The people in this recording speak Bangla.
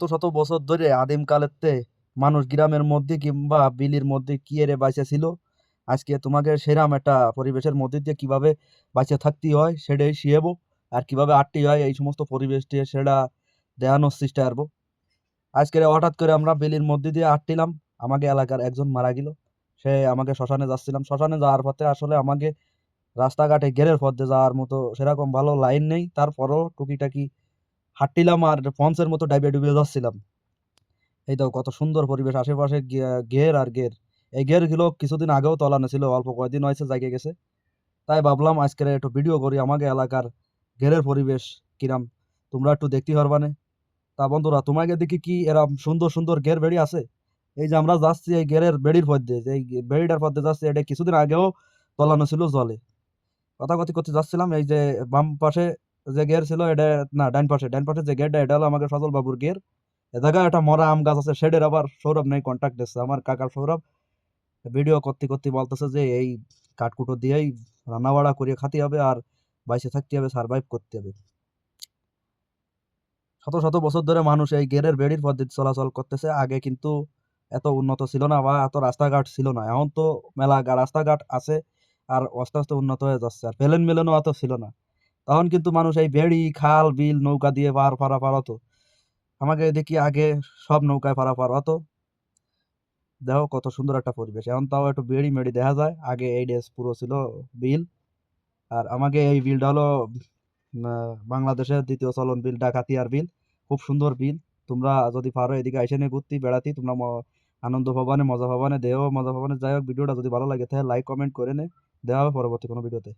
শত শত বছর ধরে আদিম কালেতে মানুষ গ্রামের মধ্যে কিংবা বিলির মধ্যে কি এরে বাইচা ছিল। আজকে তোমাকে সেরাম একটা পরিবেশের মধ্যে দিয়ে কিভাবে বাইচে থাকতে হয় সেটাই শিখাবো। আর কিভাবে আটটি হয় এই সমস্ত পরিবেশ দিয়ে সেটা দেখানোর চেষ্টা করবো। আজকে হঠাৎ করে আমরা বিলির মধ্যে দিয়ে আটটিলাম, আমাকে এলাকার একজন মারা গেল। সে আমাকে শ্মশানে যাচ্ছিলাম, শ্মশানে যাওয়ার পথে আসলে আমাকে রাস্তাঘাটে গেরের পথে যাওয়ার মতো সেরকম ভালো লাইন নেই, তারপরও টুকিটাকি হাঁটছিলাম আর ফন্সের মতো ডাইবে ডুবে যাচ্ছিলাম। এই তো কত সুন্দর পরিবেশ, আশেপাশে ঘের আর ঘের। এই ঘের গুলো কিছুদিন আগেও তলানো ছিল, অল্প কয়েকদিন হয়েছে জায়গা গেছে। তাই ভাবলাম আজকে একটু ভিডিও করি আমাকে এলাকার ঘেরের পরিবেশ কিরাম, তোমরা একটু দেখতে পারবানে। তা বন্ধুরা, তোমাকে দেখি কি এরম সুন্দর সুন্দর ঘের বেড়ি আছে? এই যে আমরা যাচ্ছি এই ঘেরের বেড়ির পথে, যে এই বেড়িটার পথে যাচ্ছি, এটা কিছুদিন আগেও তলানো ছিল জলে। কথাকথি করতে যাচ্ছিলাম, এই যে বাম পাশে যে গের ছিল এটা, না ডাইন পাশে যে গেরটা এটা হলো আমাকে সজল বাবুর গের। এ জায়গায় একটা মরা আম গাছ আছে, সেটার আবার সৌরভ নেই কন্টাক্ট দিচ্ছে, আমার কাকার সৌরভ। ভিডিও করতে করতে বলতেছে যে এই কাঠকুটো দিয়েই রান্না বাড়া করে খাতে হবে আর বাইসে থাকতে হবে, সার্ভাইভ করতে হবে। শত শত বছর ধরে মানুষ এই গেরের বেড়ির পদ্ধতি চলাচল করতেছে। আগে কিন্তু এত উন্নত ছিল না বা এত রাস্তাঘাট ছিল না, এখন তো মেলা রাস্তাঘাট আছে আর আস্তে আস্তে উন্নত হয়ে যাচ্ছে। আর প্লেন মেলেনও এত ছিল না, তখন কিন্তু মানুষ এই বেড়ি খাল বিল নৌকা দিয়ে পারাপার হতো। আমাকে দেখি আগে সব নৌকায় পারাপার হতো। দেখো কত সুন্দর একটা পরিবেশ, এখন তাও একটু বেড়ি মেড়ি দেখা যায়। আগে এই ডেস পুরো ছিল বিল। আর আমাকে এই বিলটা হলো বাংলাদেশের দ্বিতীয় চলন বিল, ডাকাতিয়ার বিল। খুব সুন্দর বিল। তোমরা যদি পারো এদিকে আইসে নিয়ে ঘুরতে বেড়াতে, তোমরা আনন্দ পাবানে, মজা পাবানে, দেহ মজা পাবানে। যাই হোক, ভিডিওটা যদি ভালো লাগে তাহলে লাইক কমেন্ট করে নে। দেওয়া হবে পরবর্তী কোনো ভিডিওতে।